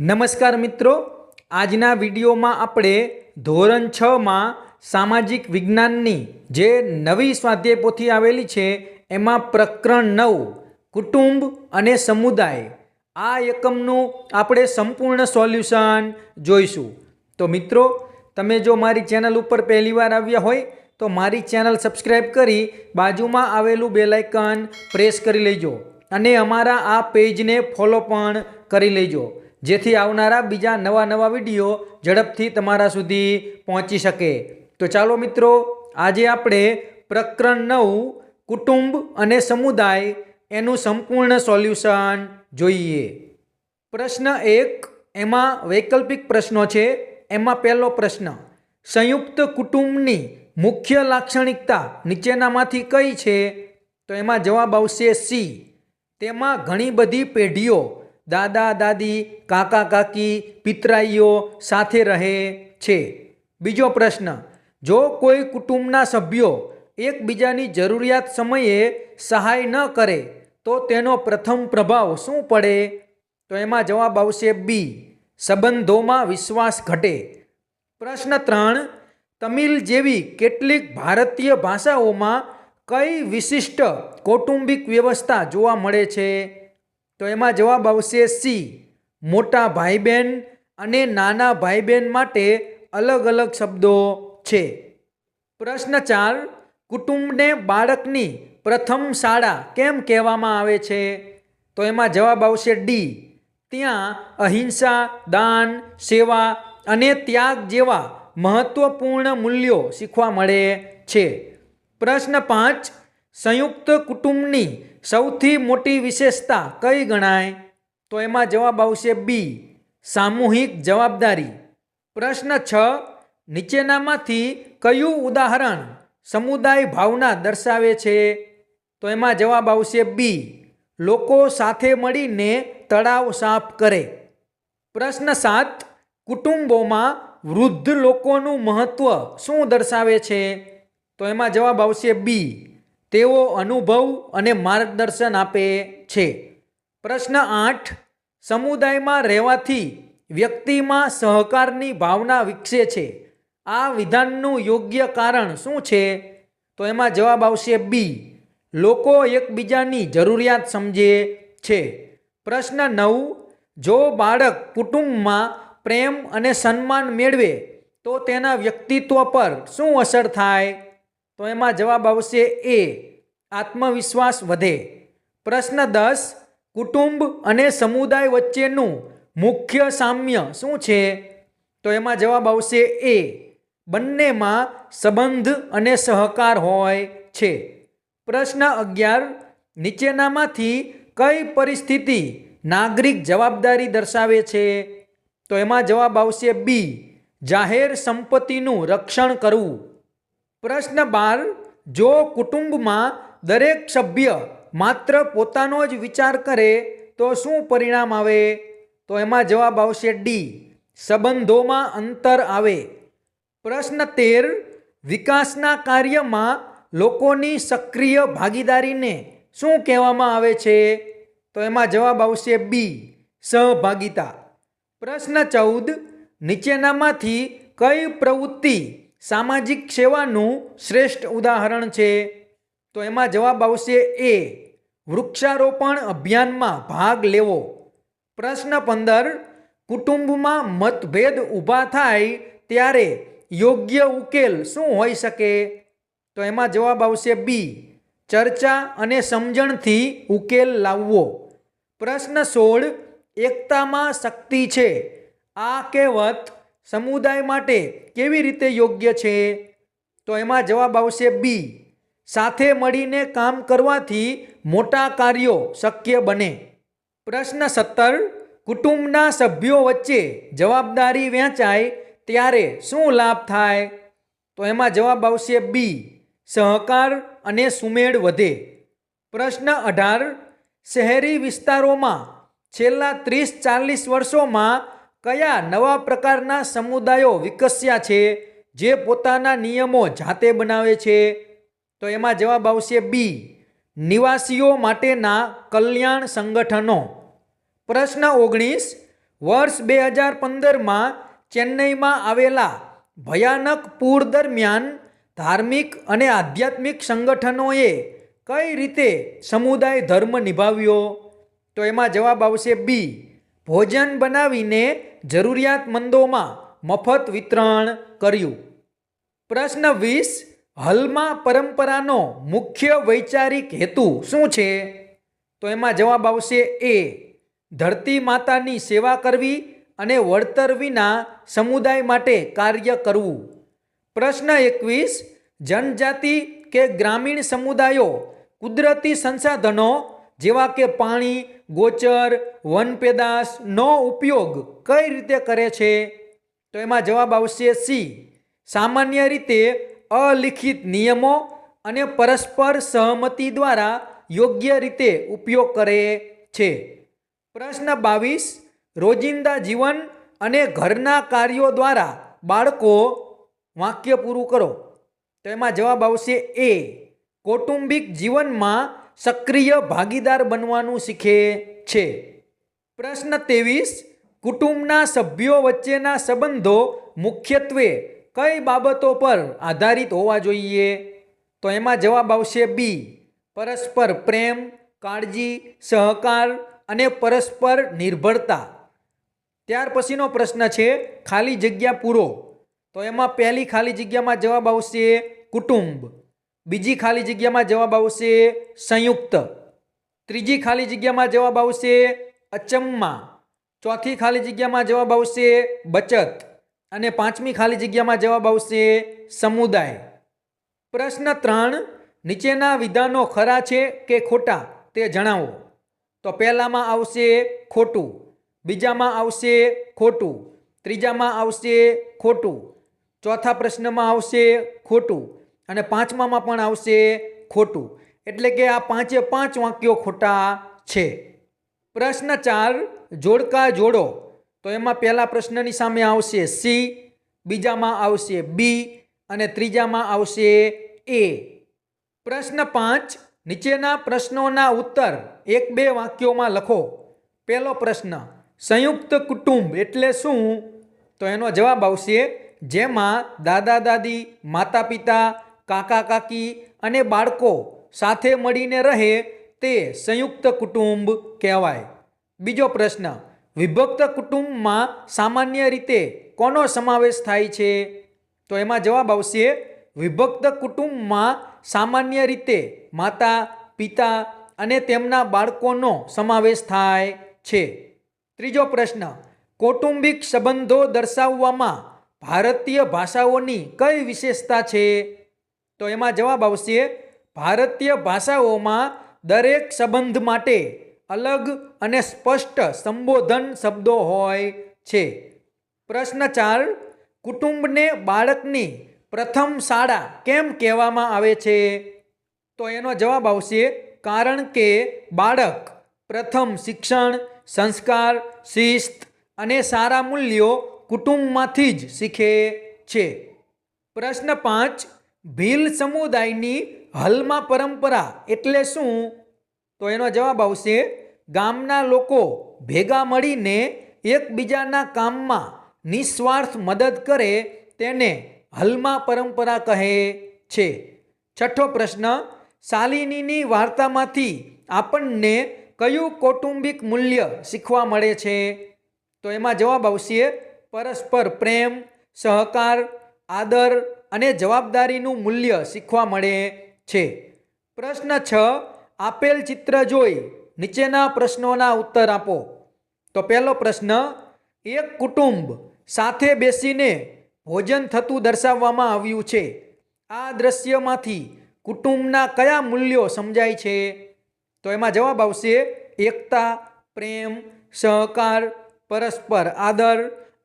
નમસ્કાર મિત્રો, આજના વિડીયોમાં આપણે ધોરણ 6માં સામાજિક વિજ્ઞાનની જે નવી સ્વાધ્યાય પોથી આવેલી છે એમાં પ્રકરણ 9 કુટુંબ અને સમુદાય આ એકમનું આપણે સંપૂર્ણ સોલ્યુશન જોઈશું। તો મિત્રો, તમે જો મારી ચેનલ ઉપર પહેલીવાર આવ્યા હોય તો મારી ચેનલ સબસ્ક્રાઈબ કરી બાજુમાં આવેલું બેલ આઇકન પ્રેસ કરી લેજો અને અમારા આ પેજને ફોલો પણ કરી લેજો, જેથી આવનારા બીજા નવા વિડીયો ઝડપથી તમારા સુધી પહોંચી શકે। તો ચાલો મિત્રો, આજે આપણે પ્રકરણ 9 કુટુંબ અને સમુદાય એનું સંપૂર્ણ સોલ્યુશન જોઈએ। પ્રશ્ન 1, એમાં વૈકલ્પિક પ્રશ્નો છે। એમાં પહેલો પ્રશ્ન, સંયુક્ત કુટુંબની મુખ્ય લાક્ષણિકતા નીચેનામાંથી કઈ છે? તો એમાં જવાબ આવશે સી, તેમાં ઘણી બધી પેઢીઓ દાદા દાદી, કાકા કાકી, પિતરાઈઓ સાથે રહે છે। બીજો પ્રશ્ન, જો કોઈ કુટુંબના સભ્યો એકબીજાની જરૂરિયાત સમયે સહાય ન કરે તો તેનો પ્રથમ પ્રભાવ શું પડે? તો એમાં જવાબ આવશે બી, સંબંધોમાં વિશ્વાસ ઘટે। પ્રશ્ન 3, તમિલ જેવી કેટલીક ભારતીય ભાષાઓમાં કઈ વિશિષ્ટ કૌટુંબિક વ્યવસ્થા જોવા મળે છે? તો એમાં જવાબ આવશે સી, મોટા ભાઈ બહેન અને નાના ભાઈ બહેન માટે અલગ અલગ શબ્દો છે। પ્રશ્ન 4, કુટુંબને બાળકની પ્રથમ શાળા કેમ કહેવામાં આવે છે? તો એમાં જવાબ આવશે ડી, ત્યાં અહિંસા, દાન, સેવા અને ત્યાગ જેવા મહત્વપૂર્ણ મૂલ્યો શીખવા મળે છે। પ્રશ્ન 5, સંયુક્ત કુટુંબની સૌથી મોટી વિશેષતા કઈ ગણાય? તો એમાં જવાબ આવશે બી, સામૂહિક જવાબદારી। પ્રશ્ન 6, નીચેનામાંથી કયું ઉદાહરણ સમુદાય ભાવના દર્શાવે છે? તો એમાં જવાબ આવશે બી, લોકો સાથે મળીને તળાવ સાફ કરે। પ્રશ્ન 7, કુટુંબોમાં વૃદ્ધ લોકોનું મહત્વ શું દર્શાવે છે? તો એમાં જવાબ આવશે બી, તેઓ અનુભવ અને માર્ગદર્શન આપે છે। પ્રશ્ન 8, સમુદાયમાં રહેવાથી વ્યક્તિમાં સહકારની ભાવના વિકસે છે, આ વિધાનનું યોગ્ય કારણ શું છે? તો એમાં જવાબ આવશે બી, લોકો એકબીજાની જરૂરિયાત સમજે છે। પ્રશ્ન 9, જો બાળક કુટુંબમાં પ્રેમ અને સન્માન મેળવે તો તેના વ્યક્તિત્વ પર શું અસર થાય? તો એમાં જવાબ આવશે એ, આત્મવિશ્વાસ વધે। પ્રશ્ન 10, કુટુંબ અને સમુદાય વચ્ચેનું મુખ્ય સામ્ય શું છે? તો એમાં જવાબ આવશે એ, બંનેમાં સંબંધ અને સહકાર હોય છે। પ્રશ્ન 11, નીચેનામાંથી કઈ પરિસ્થિતિ નાગરિક જવાબદારી દર્શાવે છે? તો એમાં જવાબ આવશે બી, જાહેર સંપત્તિનું રક્ષણ કરવું। પ્રશ્ન 12, જો કુટુંબમાં દરેક સભ્ય માત્ર પોતાનો જ વિચાર કરે તો શું પરિણામ આવે? તો એમાં જવાબ આવશે ડી, સંબંધોમાં અંતર આવે। પ્રશ્ન 13, વિકાસના કાર્યમાં લોકોની સક્રિય ભાગીદારીને શું કહેવામાં આવે છે? તો એમાં જવાબ આવશે બી, સહભાગિતા। પ્રશ્ન 14, નીચેનામાંથી કઈ પ્રવૃત્તિ સામાજિક સેવાનું શ્રેષ્ઠ ઉદાહરણ છે? તો એમાં જવાબ આવશે એ, વૃક્ષારોપણ અભિયાનમાં ભાગ લેવો। પ્રશ્ન 15, કુટુંબમાં મતભેદ ઊભા થાય ત્યારે યોગ્ય ઉકેલ શું હોઈ શકે? તો એમાં જવાબ આવશે બી, ચર્ચા અને સમજણથી ઉકેલ લાવવો। પ્રશ્ન 16, એકતામાં શક્તિ છે, આ કહેવત સમુદાય માટે કેવી રીતે યોગ્ય છે? તો એમાં જવાબ આવશે બી, સાથે મળીને કામ કરવાથી મોટા કાર્યો શક્ય બને। પ્રશ્ન 17, કુટુંબના સભ્યો વચ્ચે જવાબદારી વહેંચાય ત્યારે શું લાભ થાય? તો એમાં જવાબ આવશે બી, સહકાર અને સુમેળ વધે। પ્રશ્ન 18, શહેરી વિસ્તારોમાં છેલ્લા 30-40 વર્ષોમાં કયા નવા પ્રકારના સમુદાયો વિકસ્યા છે જે પોતાના નિયમો જાતે બનાવે છે? તો એમાં જવાબ આવશે બી, નિવાસીઓ માટેના કલ્યાણ સંગઠનો। પ્રશ્ન 19, વર્ષ 2015માં ચેન્નઈમાં આવેલા ભયાનક પૂર દરમિયાન ધાર્મિક અને આધ્યાત્મિક સંગઠનોએ કઈ રીતે સમુદાય ધર્મ નિભાવ્યો? તો એમાં જવાબ આવશે બી. ભોજન બનાવીને જરૂરિયાતમંદોમાં મફત વિતરણ કર્યું. પ્રશ્ન 20. હાલમાં પરંપરાનો મુખ્ય વૈચારિક હેતુ શું છે? તો એમાં જવાબ આવશે એ. ધરતી માતાની સેવા કરવી અને વળતર વિના સમુદાય માટે કાર્ય કરવું. પ્રશ્ન 21. જનજાતિ કે ગ્રામીણ સમુદાયો કુદરતી સંસાધનો જેવા કે પાણી, ગોચર, વન પેદાશનો ઉપયોગ કઈ રીતે કરે છે? તો એમાં જવાબ આવશે સી. સામાન્ય રીતે અલિખિત નિયમો અને પરસ્પર સહમતિ દ્વારા યોગ્ય રીતે ઉપયોગ કરે છે. પ્રશ્ન 22. રોજિંદા જીવન અને ઘરના કાર્યો દ્વારા બાળકો વાક્ય પૂરું કરો. તો એમાં જવાબ આવશે એ. કૌટુંબિક જીવનમાં સક્રિય ભાગીદાર બનવાનું શીખે છે. પ્રશ્ન 23. કુટુંબના સભ્યો વચ્ચેના સંબંધો મુખ્યત્વે કઈ બાબતો પર આધારિત હોવા જોઈએ? તો એમાં જવાબ આવશે બી. પરસ્પર પ્રેમ, કાળજી, સહકાર અને પરસ્પર નિર્ભરતા. ત્યાર પછીનો પ્રશ્ન છે ખાલી જગ્યા પૂરો. તો એમાં પહેલી ખાલી જગ્યામાં જવાબ આવશે કુટુંબ. બીજી ખાલી જગ્યામાં જવાબ આવશે સંયુક્ત. ત્રીજી ખાલી જગ્યામાં જવાબ આવશે અચમ્મા. ચોથી ખાલી જગ્યામાં જવાબ આવશે બચત. અને પાંચમી ખાલી જગ્યામાં જવાબ આવશે સમુદાય. પ્રશ્ન 3. નીચેના વિધાનો ખરા છે કે ખોટા તે જણાવો. તો પહેલામાં આવશે ખોટું, બીજામાં આવશે ખોટું, ત્રીજામાં આવશે ખોટું, ચોથા પ્રશ્નમાં આવશે ખોટું અને પાંચમામાં પણ આવશે ખોટું. એટલે કે આ 5 વાક્યો ખોટા છે. પ્રશ્ન 4. જોડકા જોડો. તો એમાં પહેલા પ્રશ્નની સામે આવશે સી, બીજામાં આવશે બી અને ત્રીજામાં આવશે એ. પ્રશ્ન 5. નીચેના પ્રશ્નોના ઉત્તર 1-2 વાક્યોમાં લખો. પહેલો પ્રશ્ન, સંયુક્ત કુટુંબ એટલે શું? તો એનો જવાબ આવશે જેમાં દાદા દાદી, માતા પિતા, કાકા કાકી અને બાળકો સાથે મળીને રહે તે સંયુક્ત કુટુંબ કહેવાય. બીજો પ્રશ્ન, વિભક્ત કુટુંબમાં સામાન્ય રીતે કોનો સમાવેશ થાય છે? તો એમાં જવાબ આવશે વિભક્ત કુટુંબમાં સામાન્ય રીતે માતા, પિતા અને તેમના બાળકોનો સમાવેશ થાય છે. ત્રીજો પ્રશ્ન, કૌટુંબિક સંબંધો દર્શાવવામાં ભારતીય ભાષાઓની કઈ વિશેષતા છે? તો એમાં જવાબ આવશે ભારતીય ભાષાઓમાં દરેક સંબંધ માટે અલગ અને સ્પષ્ટ સંબોધન શબ્દો હોય છે. પ્રશ્ન 4. કુટુંબને બાળકની પ્રથમ શાળા કેમ કહેવામાં આવે છે? તો એનો જવાબ આવશે કારણ કે બાળક પ્રથમ શિક્ષણ, સંસ્કાર, શિસ્ત અને સારા મૂલ્યો કુટુંબમાંથી જ શીખે છે. પ્રશ્ન 5. ભીલ સમુદાયની હાલમાં પરંપરા એટલે શું? તો એનો જવાબ આવશે ગામના લોકો ભેગા મળીને એકબીજાના કામમાં નિસ્વાર્થ મદદ કરે તેને હાલમાં પરંપરા કહે છે. છઠ્ઠો પ્રશ્ન, શાલિનીની વાર્તામાંથી આપણને કયું કૌટુંબિક મૂલ્ય શીખવા મળે છે? તો એમાં જવાબ આવશે પરસ્પર પ્રેમ, સહકાર, આદર અને જવાબદારીનું મૂલ્ય શીખવા મળે છે. પ્રશ્ન 6. આપેલ ચિત્ર જોઈ નીચેના પ્રશ્નોના ઉત્તર આપો. તો પહેલો પ્રશ્ન, એક કુટુંબ સાથે બેસીને ભોજન થતું દર્શાવવામાં આવ્યું છે. આ દ્રશ્યમાંથી કુટુંબના કયા મૂલ્યો સમજાય છે? તો એમાં જવાબ આવશે એકતા, પ્રેમ, સહકાર, પરસ્પર આદર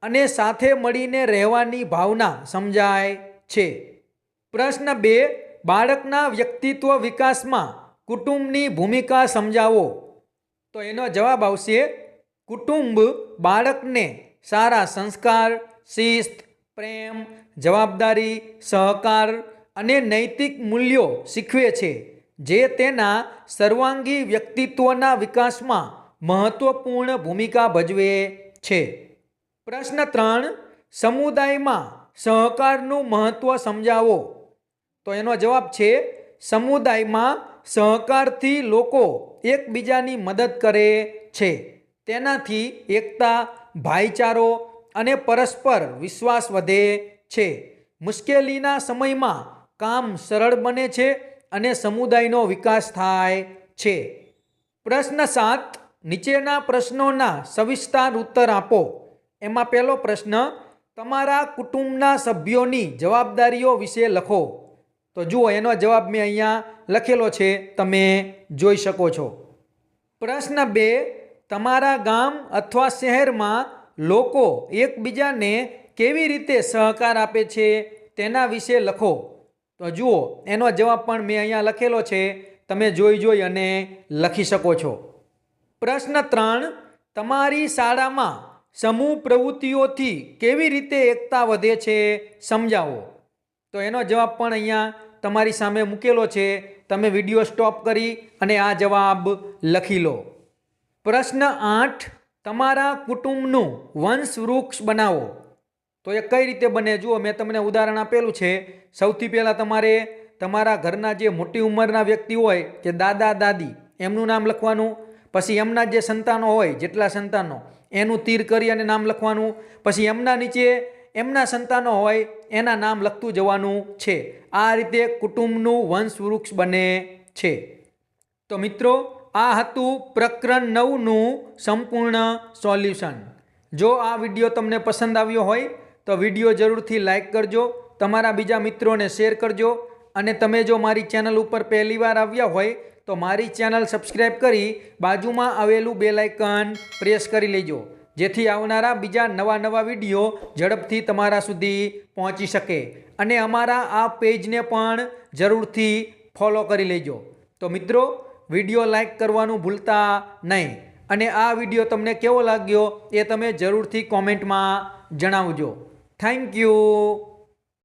અને સાથે મળીને રહેવાની ભાવના સમજાય છે. પ્રશ્ન 2. બાળકના વ્યક્તિત્વ વિકાસમાં કુટુંબની ભૂમિકા સમજાવો. તો એનો જવાબ આવશે કુટુંબ બાળકને સારા સંસ્કાર, શિસ્ત, પ્રેમ, જવાબદારી, સહકાર અને નૈતિક મૂલ્યો શીખવે છે જે તેના સર્વાંગી વ્યક્તિત્વના વિકાસમાં મહત્વપૂર્ણ ભૂમિકા ભજવે છે. પ્રશ્ન 3, સમુદાયમાં સહકારનું મહત્વ સમજાવો. તો એનો જવાબ છે સમુદાયમાં સહકારથી લોકો એકબીજાની મદદ કરે છે. તેનાથી એકતા, ભાઈચારો અને પરસ્પર વિશ્વાસ વધે છે. મુશ્કેલીના સમયમાં કામ સરળ બને છે અને સમુદાયનો વિકાસ થાય છે. પ્રશ્ન 7, નીચેના પ્રશ્નોના સવિસ્તાર ઉત્તર આપો. એમાં પહેલો પ્રશ્ન, તમારા કુટુંબના સભ્યોની જવાબદારીઓ વિશે લખો. તો જુઓ એનો જવાબ મેં અહીંયા લખેલો છે, તમે જોઈ શકો છો. પ્રશ્ન 2, તમારા ગામ અથવા શહેરમાં લોકો એકબીજાને કેવી રીતે સહકાર આપે છે તેના વિશે લખો. તો જુઓ એનો જવાબ પણ મેં અહીંયા લખેલો છે, તમે જોઈ અને લખી શકો છો. પ્રશ્ન 3, તમારી શાળામાં સમૂહ પ્રવૃત્તિઓથી કેવી રીતે એકતા વધે છે સમજાવો. તો એનો જવાબ પણ અહીંયા તમારી સામે મૂકેલો છે, તમે વિડીયો સ્ટોપ કરી અને આ જવાબ લખી લો. પ્રશ્ન 8, તમારા કુટુંબનું વંશવૃક્ષ બનાવો. તો એ કઈ રીતે બને જુઓ, મેં તમને ઉદાહરણ આપેલું છે. સૌથી પહેલાં તમારે તમારા ઘરના જે મોટી ઉંમરના વ્યક્તિ હોય કે દાદા દાદી એમનું નામ લખવાનું. પછી એમના જે સંતાનો હોય, જેટલા સંતાનો, એનું તીર કરી અને નામ લખવાનું. પછી એમના નીચે એમના સંતાનો હોય એના નામ લખતું જવાનું છે. આ રીતે કુટુંબનું વંશવૃક્ષ બને છે. તો મિત્રો, આ હતું પ્રકરણ 9નું સંપૂર્ણ સોલ્યુશન. જો આ વિડીયો તમને પસંદ આવ્યો હોય તો વિડીયો જરૂરથી લાઈક કરજો, તમારા બીજા મિત્રોને શેર કરજો. અને તમે જો મારી ચેનલ ઉપર પહેલીવાર આવ્યા હોય તો મારી ચેનલ સબસ્ક્રાઈબ કરી બાજુમાં આવેલું બેલ આઇકન પ્રેસ કરી લેજો, જેથી આવનારા બીજા નવા વિડીયો ઝડપથી તમારા સુધી પહોંચી શકે. અને અમારા આ પેજને પણ જરૂરથી ફોલો કરી લેજો. તો મિત્રો, વિડીયો લાઈક કરવાનું ભૂલતા નહીં. અને આ વિડીયો તમને કેવો લાગ્યો એ તમે જરૂરથી કોમેન્ટમાં જણાવજો. Thank you.